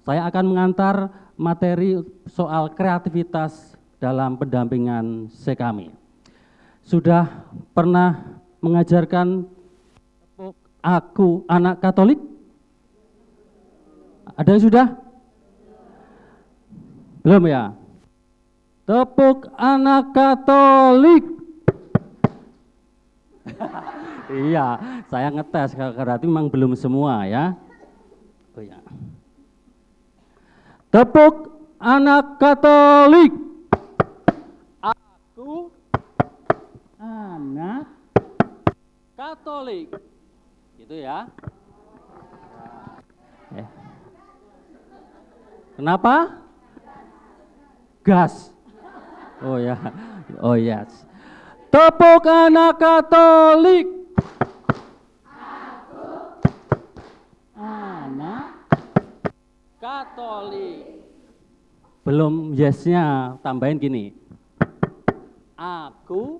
Saya akan mengantar materi soal kreativitas dalam pendampingan sekami. Sudah pernah mengajarkan aku anak Katolik? Ada yang sudah? Belum ya? Tepuk anak Katolik. Iya, saya ngetes, berarti memang belum semua ya. Oh ya. Tepuk anak Katolik. Aku anak Katolik. Gitu ya. Kenapa? Gas. Oh ya. Oh yes. Tepuk anak Katolik. Aku anak Katolik. Belum yesnya, tambahin gini. Aku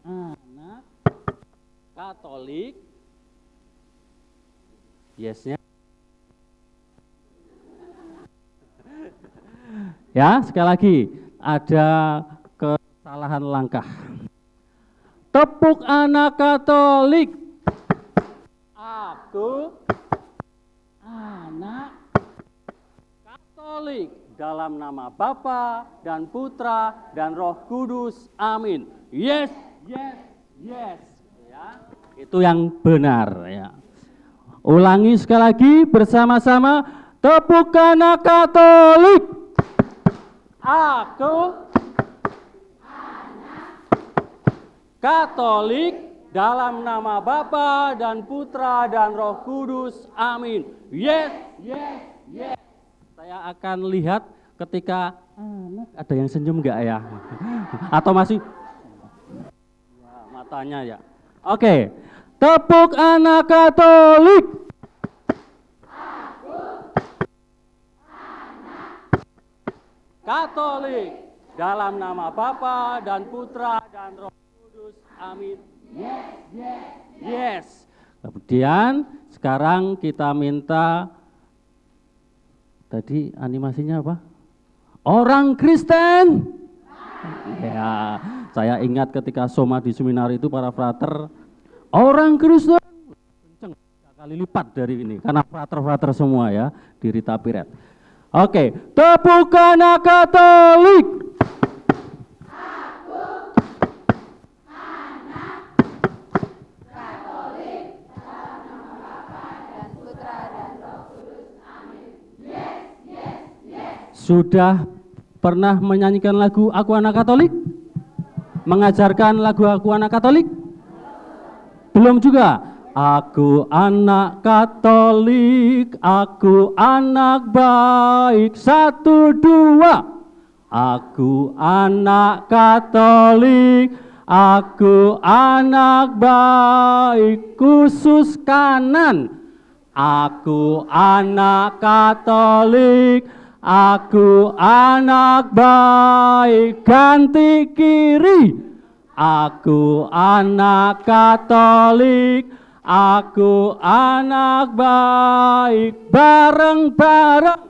anak Katolik. Yesnya. Ya, sekali lagi ada kesalahan langkah. Tepuk anak Katolik. Aku anak Katolik dalam nama Bapa dan Putra dan Roh Kudus. Amin. Yes, yes, yes. Ya, itu yang benar ya. Ulangi sekali lagi bersama-sama. Tepuk anak Katolik. Aku anak Katolik dalam nama Bapa dan Putra dan Roh Kudus. Amin. Yes, yes, yes. Saya akan lihat ketika ada yang senyum enggak ya? Atau masih ya, matanya ya. Oke. Tepuk anak Katolik. Katolik dalam nama Bapa dan Putra dan Roh Kudus. Amin. Yes, yes, yes. Kemudian sekarang kita minta tadi animasinya apa? Orang Kristen. Ya, saya ingat ketika Soma di seminar itu para frater orang Kristen kenceng 3 kali lipat dari ini karena frater-frater semua ya di Rita Piret. Oke, tepuk anak Katolik. Aku anak Katolik dalam nama Bapa dan Putra dan Roh Kudus. Amin. Yes, yes, yes. Sudah pernah menyanyikan lagu Aku Anak Katolik? Mengajarkan lagu Aku Anak Katolik? Belum juga? Aku anak Katolik, aku anak baik, 1, 2. Aku anak Katolik, aku anak baik, khusus kanan. Aku anak Katolik, aku anak baik, ganti kiri. Aku anak Katolik, aku anak baik, bareng-bareng.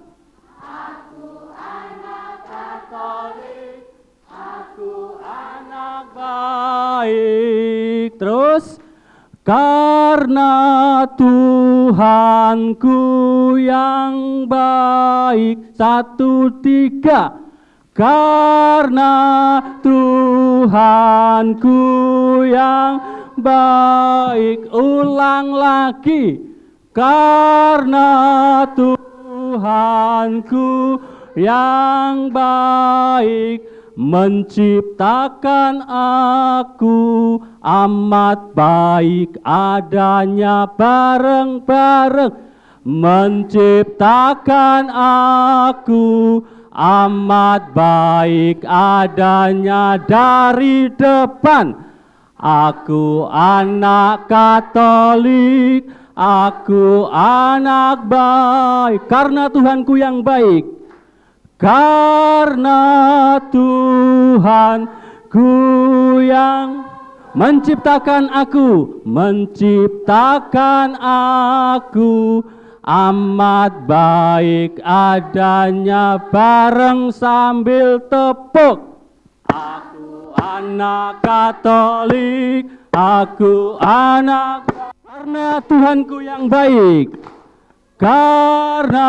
Aku anak Katolik, aku anak baik. Terus, karena Tuhanku yang baik, 1, 3. Karena Tuhanku yang baik, ulang lagi. Karena Tuhanku yang baik menciptakan aku, amat baik adanya, bareng-bareng. Menciptakan aku, amat baik adanya, dari depan. Aku anak Katolik, aku anak baik, karena Tuhanku yang baik. Karena Tuhanku yang menciptakan aku, amat baik adanya bareng sambil tepuk. Aku anak Katolik, aku anak karena Tuhanku yang baik. Karena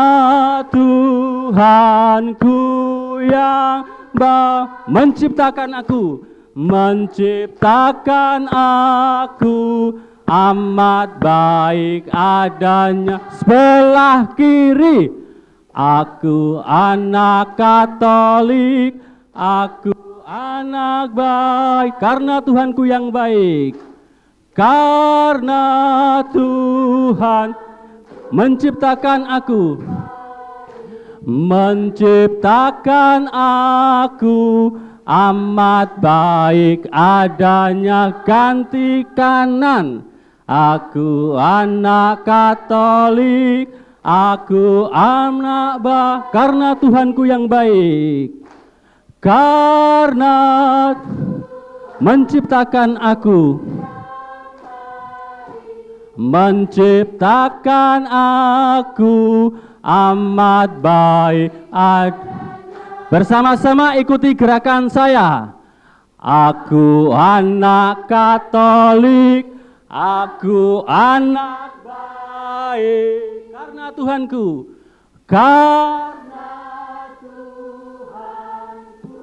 Tuhanku yang menciptakan aku, amat baik adanya sebelah kiri. Aku anak Katolik, aku anak baik karena Tuhanku yang baik. Karena Tuhan menciptakan aku, amat baik adanya ganti kanan. Aku anak Katolik, aku anak baik karena Tuhanku yang baik. Karena menciptakan aku, amat baik. Bersama-sama ikuti gerakan saya. Aku anak Katolik, aku anak baik karena Tuhanku. Karena Tuhanku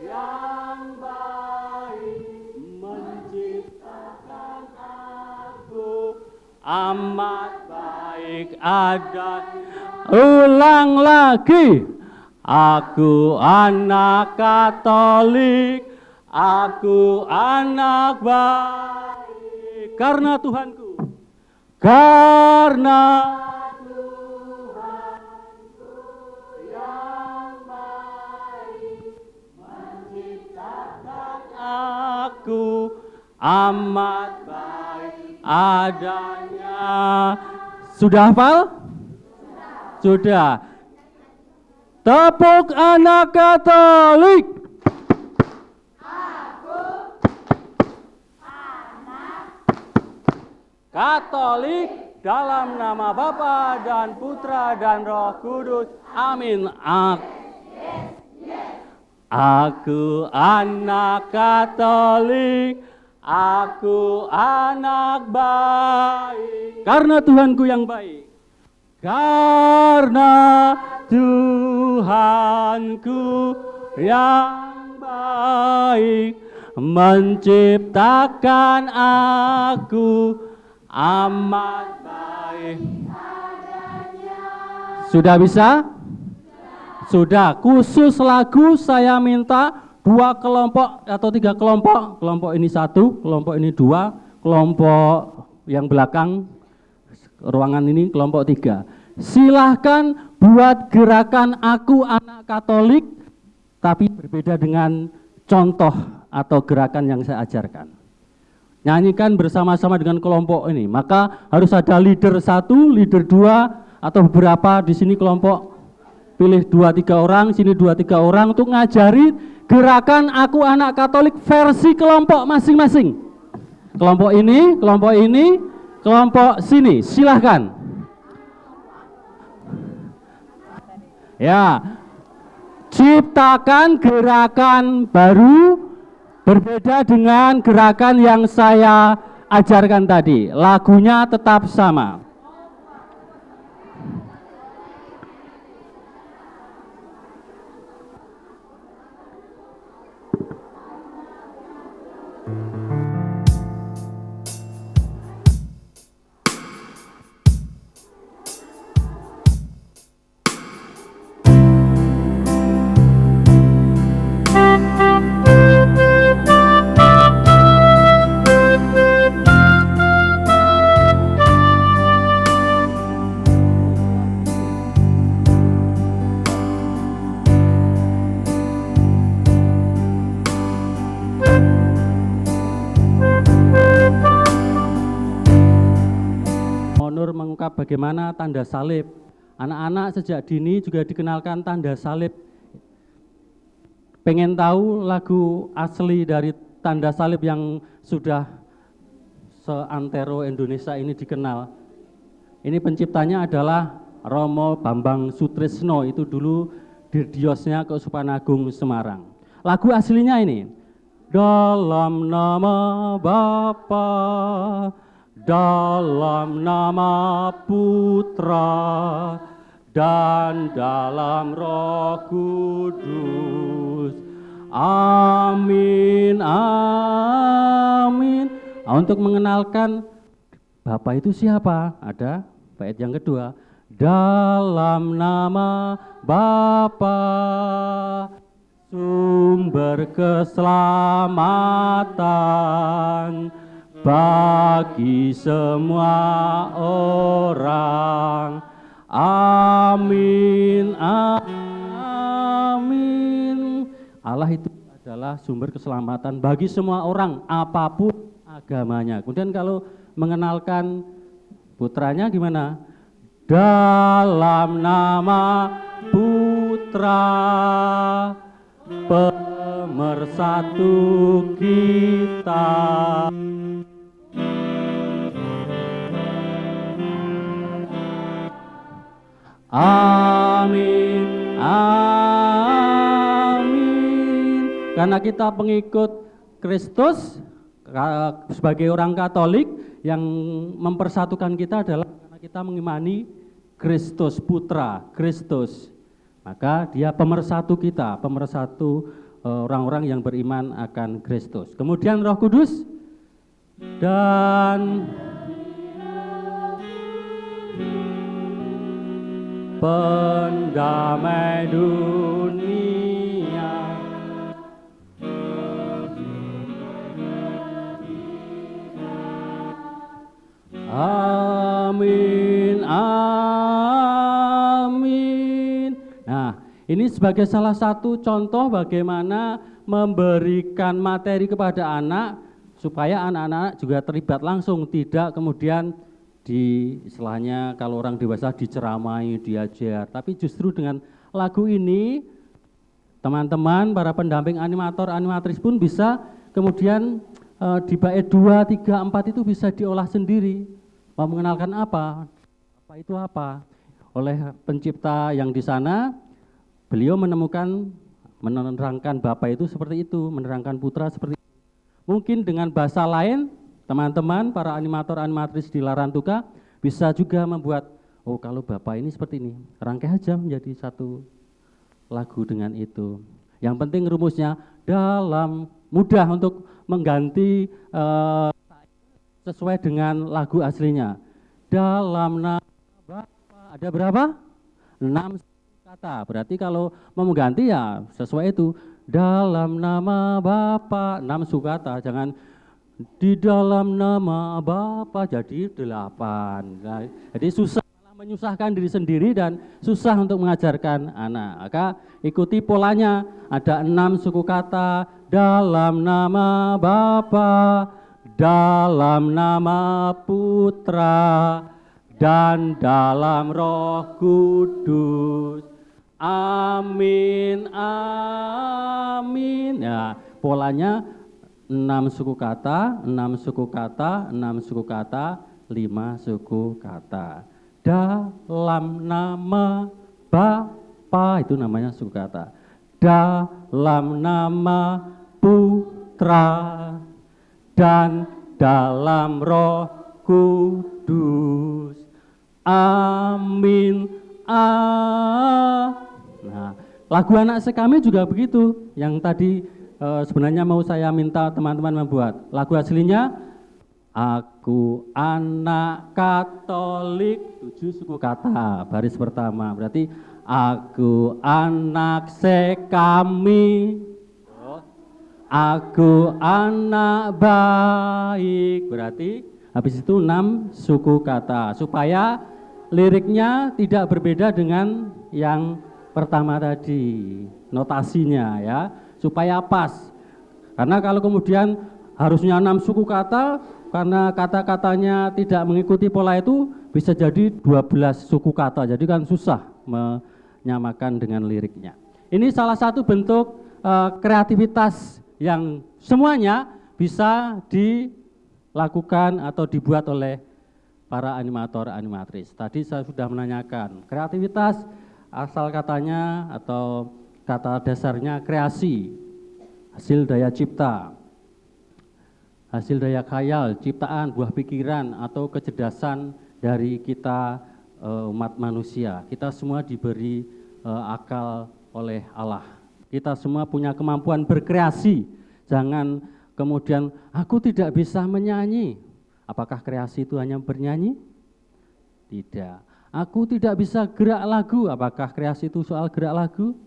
yang baik menciptakan aku, amat baik ada. Ulang lagi. Aku anak Katolik, aku anak baik karena Tuhanku. Karena Tuhanku yang baik menciptakan aku, amat baik adanya. Sudah hafal? Sudah. Tepuk anak Katolik. Aku anak Katolik dalam nama Bapa dan Putra dan Roh Kudus. Amin. Aku anak Katolik, aku anak baik karena Tuhanku yang baik. Karena Tuhanku yang baik menciptakan aku, amat baik. Sudah bisa? Sudah. Khusus lagu saya minta 2 kelompok atau 3 kelompok. Kelompok ini 1, kelompok ini 2, kelompok yang belakang ruangan ini kelompok 3. Silahkan buat gerakan aku anak Katolik, tapi berbeda dengan contoh atau gerakan yang saya ajarkan. Nyanyikan bersama-sama dengan kelompok ini. Maka harus ada leader 1, leader 2, atau beberapa di sini kelompok. Pilih 2-3 orang, sini 2-3 orang untuk ngajari gerakan aku anak Katolik versi kelompok masing-masing. Kelompok ini, kelompok sini, silahkan. Ya, ciptakan gerakan baru berbeda dengan gerakan yang saya ajarkan tadi. Lagunya tetap sama. Mengungkap bagaimana tanda salib. Anak-anak sejak dini juga dikenalkan tanda salib. Pengen tahu lagu asli dari tanda salib yang sudah seantero Indonesia ini dikenal. Ini penciptanya adalah Romo Bambang Sutrisno, itu dulu dirdiosnya Keuskupan Agung Semarang. Lagu aslinya ini, dalam nama Bapa, dalam nama Putra, dan dalam Roh Kudus. Amin, amin. Nah, untuk mengenalkan Bapa itu siapa? Ada bait yang kedua. Dalam nama Bapa, sumber keselamatan bagi semua orang. Amin, amin. Allah itu adalah sumber keselamatan bagi semua orang, apapun agamanya. Kemudian kalau mengenalkan putranya gimana? Dalam nama Putra, pemersatu kita. Amin, amin. Karena kita pengikut Kristus, sebagai orang Katolik, yang mempersatukan kita adalah karena kita mengimani Kristus, Putra Kristus. Maka dia pemersatu kita, pemersatu orang-orang yang beriman akan Kristus. Kemudian Roh Kudus dan pendamai dunia. Amin, amin. Nah, ini sebagai salah satu contoh bagaimana memberikan materi kepada anak supaya anak-anak juga terlibat langsung, tidak kemudian istilahnya kalau orang dewasa diceramai, diajar, tapi justru dengan lagu ini teman-teman para pendamping animator, animatris pun bisa kemudian di bait 2, 3, 4 itu bisa diolah sendiri. Mau mengenalkan apa itu apa. Oleh pencipta yang di sana, beliau menerangkan Bapa itu seperti itu, menerangkan Putra seperti itu. Mungkin dengan bahasa lain, teman-teman para animator animatris di Larantuka bisa juga membuat, oh kalau Bapa ini seperti ini, rangkai aja menjadi satu lagu dengan itu. Yang penting rumusnya dalam mudah untuk mengganti sesuai dengan lagu aslinya. Dalam nama Bapa, ada berapa? 6 kata. Berarti kalau mau mengganti ya sesuai itu. Dalam nama Bapa, 6 sukata. Jangan di dalam nama Bapa jadi 8. Nah, jadi susah, malah menyusahkan diri sendiri dan susah untuk mengajarkan anak. Maka ikuti polanya, ada 6 suku kata. Dalam nama Bapa, dalam nama Putra, dan dalam Roh Kudus. Amin, amin. Ya, polanya 6 suku kata, 6 suku kata, 6 suku kata, 5 suku kata. Dalam nama Bapa, itu namanya suku kata. Dalam nama Putra, dan dalam Roh Kudus. Amin. Nah, lagu anak sekami juga begitu. Yang tadi sebenarnya mau saya minta teman-teman membuat. Lagu aslinya, aku anak Katolik, 7 suku kata, baris pertama. Berarti aku anak sekami, aku anak baik. Berarti habis itu 6 suku kata, supaya liriknya tidak berbeda dengan yang pertama tadi, notasinya ya, supaya pas. Karena kalau kemudian harusnya 6 suku kata, karena kata-katanya tidak mengikuti pola itu, bisa jadi 12 suku kata, jadi kan susah menyamakan dengan liriknya. Ini salah satu bentuk kreativitas yang semuanya bisa dilakukan atau dibuat oleh para animator animatris. Tadi saya sudah menanyakan, kreativitas asal katanya atau kata dasarnya kreasi, hasil daya cipta, hasil daya khayal, ciptaan, buah pikiran atau kecerdasan dari kita umat manusia. Kita semua diberi akal oleh Allah. Kita semua punya kemampuan berkreasi. Jangan kemudian aku tidak bisa menyanyi. Apakah kreasi itu hanya bernyanyi? Tidak. Aku tidak bisa gerak lagu. Apakah kreasi itu soal gerak lagu?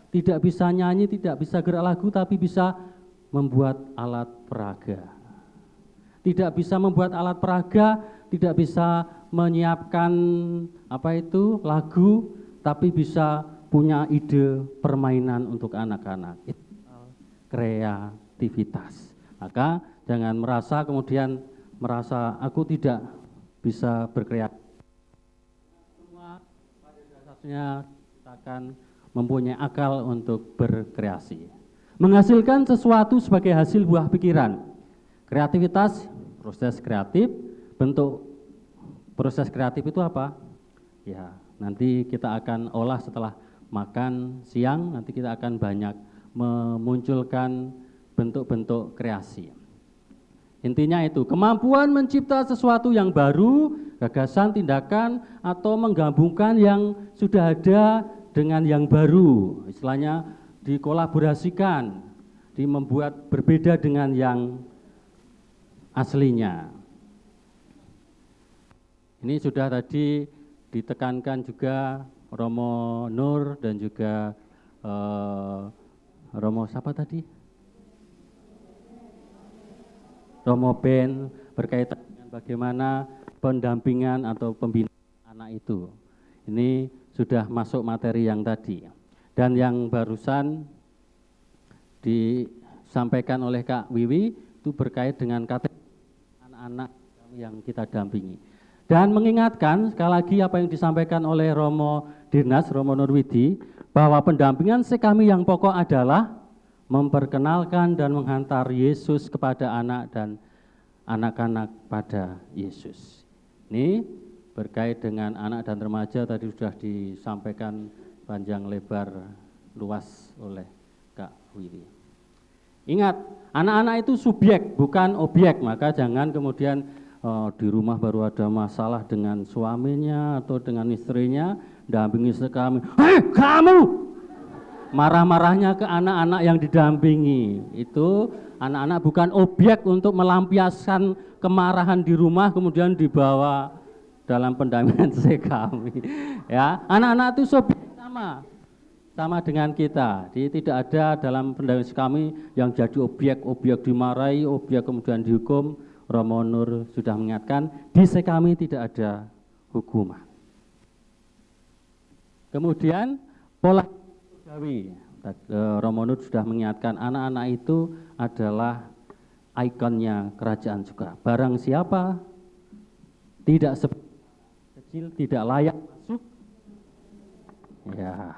Tidak bisa nyanyi, tidak bisa gerak lagu, tapi bisa membuat alat peraga. Tidak bisa membuat alat peraga, tidak bisa menyiapkan lagu, tapi bisa punya ide permainan untuk anak-anak. Itu kreativitas. Maka jangan merasa kemudian aku tidak bisa berkreasi. Semua pada dasarnya kita akan mempunyai akal untuk berkreasi. Menghasilkan sesuatu sebagai hasil buah pikiran. Kreativitas, proses kreatif, bentuk proses kreatif itu apa? Ya, nanti kita akan olah setelah makan siang, nanti kita akan banyak memunculkan bentuk-bentuk kreasi. Intinya itu, kemampuan mencipta sesuatu yang baru, gagasan, tindakan, atau menggabungkan yang sudah ada dengan yang baru. Istilahnya dikolaborasikan, membuat berbeda dengan yang aslinya. Ini sudah tadi ditekankan juga Romo Nur dan juga Romo siapa tadi? Romo Ben berkaitan dengan bagaimana pendampingan atau pembinaan anak itu. Ini sudah masuk materi yang tadi. Dan yang barusan disampaikan oleh Kak Wiwi itu berkait dengan kategori anak-anak yang kita dampingi. Dan mengingatkan sekali lagi apa yang disampaikan oleh Romo Dirnas, Romo Nurwidi, bahwa pendampingan sekami yang pokok adalah memperkenalkan dan menghantar Yesus kepada anak dan anak-anak pada Yesus. Ini berkait dengan anak dan remaja tadi sudah disampaikan panjang lebar luas oleh Kak Wiwi. Ingat, anak-anak itu subjek bukan objek, maka jangan kemudian di rumah baru ada masalah dengan suaminya atau dengan istrinya, dampingi sekami, hei kamu! Marah-marahnya ke anak-anak yang didampingi. Itu anak-anak bukan objek untuk melampiaskan kemarahan di rumah kemudian dibawa dalam pendampingan sekami. Ya, anak-anak itu subjek sama dengan kita. Jadi tidak ada dalam pendampingan sekami yang jadi objek dimarahi, objek kemudian dihukum. Romo Nur sudah mengingatkan, di sekami tidak ada hukuman. Kemudian pola surgawi. Romo Nur sudah mengingatkan anak-anak itu adalah ikonnya kerajaan juga. Barang siapa tidak kecil, tidak layak masuk, ya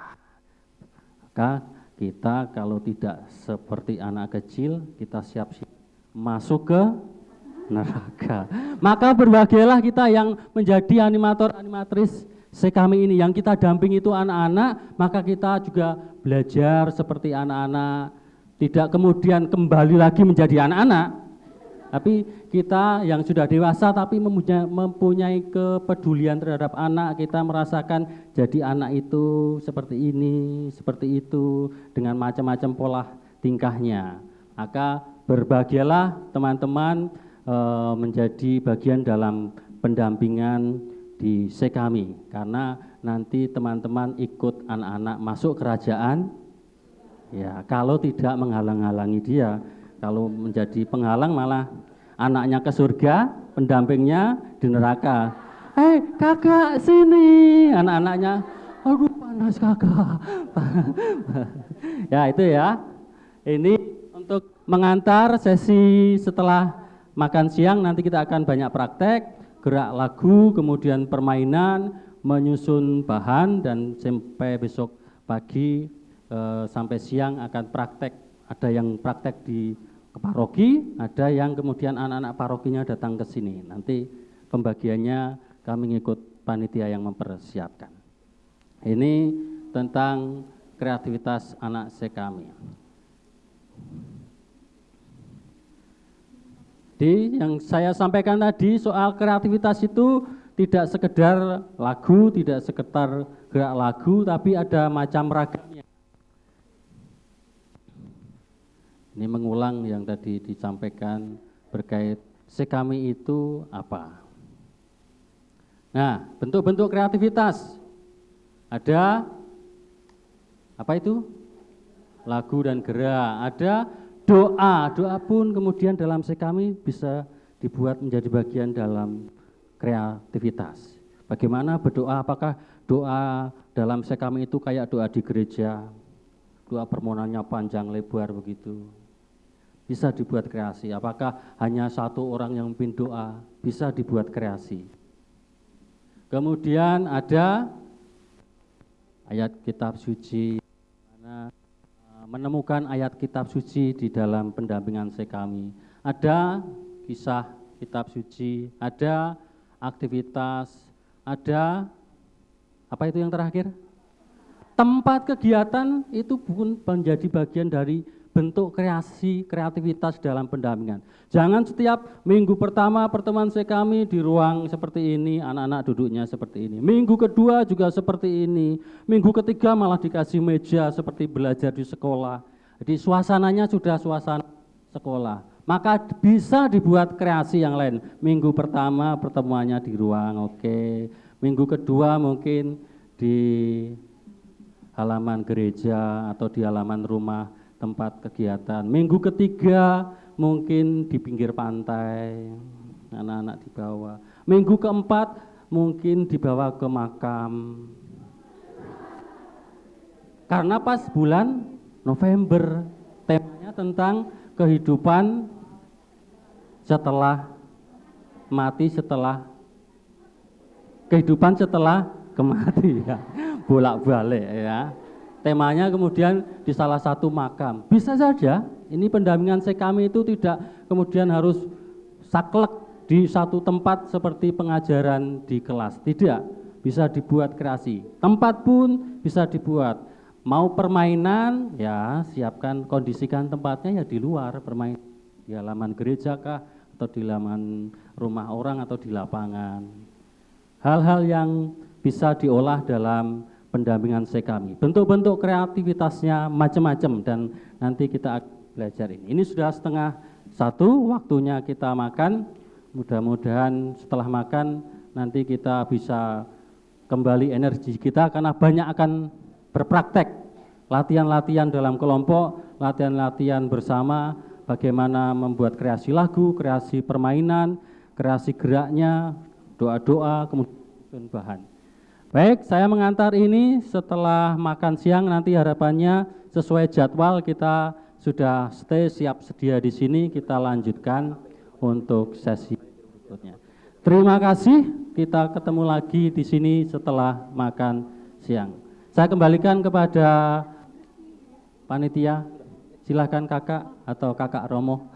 maka kita kalau tidak seperti anak kecil, kita siap-siap masuk ke neraka. Maka berbahagialah kita yang menjadi animator animatris sekami ini, yang kita damping itu anak-anak, maka kita juga belajar seperti anak-anak, tidak kemudian kembali lagi menjadi anak-anak, tapi kita yang sudah dewasa tapi mempunyai kepedulian terhadap anak, kita merasakan jadi anak itu seperti ini, seperti itu, dengan macam-macam pola tingkahnya. Maka berbahagialah teman-teman menjadi bagian dalam pendampingan di sekami, karena nanti teman-teman ikut anak-anak masuk kerajaan. Ya, kalau tidak menghalang-halangi dia, kalau menjadi penghalang malah anaknya ke surga, pendampingnya di neraka. Hei kakak sini, anak-anaknya, aduh panas kakak. Ya itu ya, ini untuk mengantar sesi setelah makan siang. Nanti kita akan banyak praktek, gerak lagu, kemudian permainan, menyusun bahan, dan sampai besok pagi sampai siang akan praktek. Ada yang praktek di paroki, ada yang kemudian anak-anak parokinya datang ke sini. Nanti pembagiannya kami ngikut panitia yang mempersiapkan. Ini tentang kreativitas anak sekami. Yang saya sampaikan tadi soal kreativitas itu tidak sekedar lagu, tidak sekedar gerak lagu, tapi ada macam ragamnya. Ini mengulang yang tadi disampaikan berkait sekami itu apa. Nah, bentuk-bentuk kreativitas. Ada apa itu? Lagu dan gerak. Ada doa. Doa pun kemudian dalam sekami bisa dibuat menjadi bagian dalam kreativitas. Bagaimana berdoa? Apakah doa dalam sekami itu kayak doa di gereja? Doa permohonannya panjang lebar begitu. Bisa dibuat kreasi. Apakah hanya satu orang yang memimpin doa? Bisa dibuat kreasi. Kemudian ada ayat kitab suci, menemukan ayat kitab suci di dalam pendampingan sekami. Ada kisah kitab suci, ada aktivitas, ada apa itu yang terakhir? Tempat kegiatan itu pun menjadi bagian dari bentuk kreativitas dalam pendampingan. Jangan setiap minggu pertama pertemuan sekami di ruang seperti ini, anak-anak duduknya seperti ini. Minggu kedua juga seperti ini. Minggu ketiga malah dikasih meja seperti belajar di sekolah. Jadi suasananya sudah suasana sekolah. Maka bisa dibuat kreasi yang lain. Minggu pertama pertemuannya di ruang, oke. Minggu kedua mungkin di halaman gereja atau di halaman rumah tempat kegiatan. Minggu ketiga mungkin di pinggir pantai, anak-anak dibawa. Minggu keempat mungkin dibawa ke makam. Karena pas bulan November, temanya tentang kehidupan setelah mati, kehidupan setelah kematian. Bolak-balik ya. Temanya kemudian di salah satu makam. Bisa saja ini pendampingan sekami itu tidak kemudian harus saklek di satu tempat seperti pengajaran di kelas. Tidak, bisa dibuat kreasi. Tempat pun bisa dibuat. Mau permainan, ya siapkan, kondisikan tempatnya ya di luar, bermain di halaman gereja kah, atau di halaman rumah orang atau di lapangan. Hal-hal yang bisa diolah dalam pendampingan sekami. Bentuk-bentuk kreativitasnya macam-macam dan nanti kita belajar ini. Ini sudah 12:30 waktunya kita makan. Mudah-mudahan setelah makan nanti kita bisa kembali energi kita karena banyak akan berpraktek. Latihan-latihan dalam kelompok, latihan-latihan bersama, bagaimana membuat kreasi lagu, kreasi permainan, kreasi geraknya, doa-doa, kemudian bahan. Baik, saya mengantar ini setelah makan siang nanti harapannya sesuai jadwal kita sudah stay siap sedia di sini, kita lanjutkan untuk sesi berikutnya. Terima kasih, kita ketemu lagi di sini setelah makan siang. Saya kembalikan kepada panitia, silakan kakak atau kakak Romo.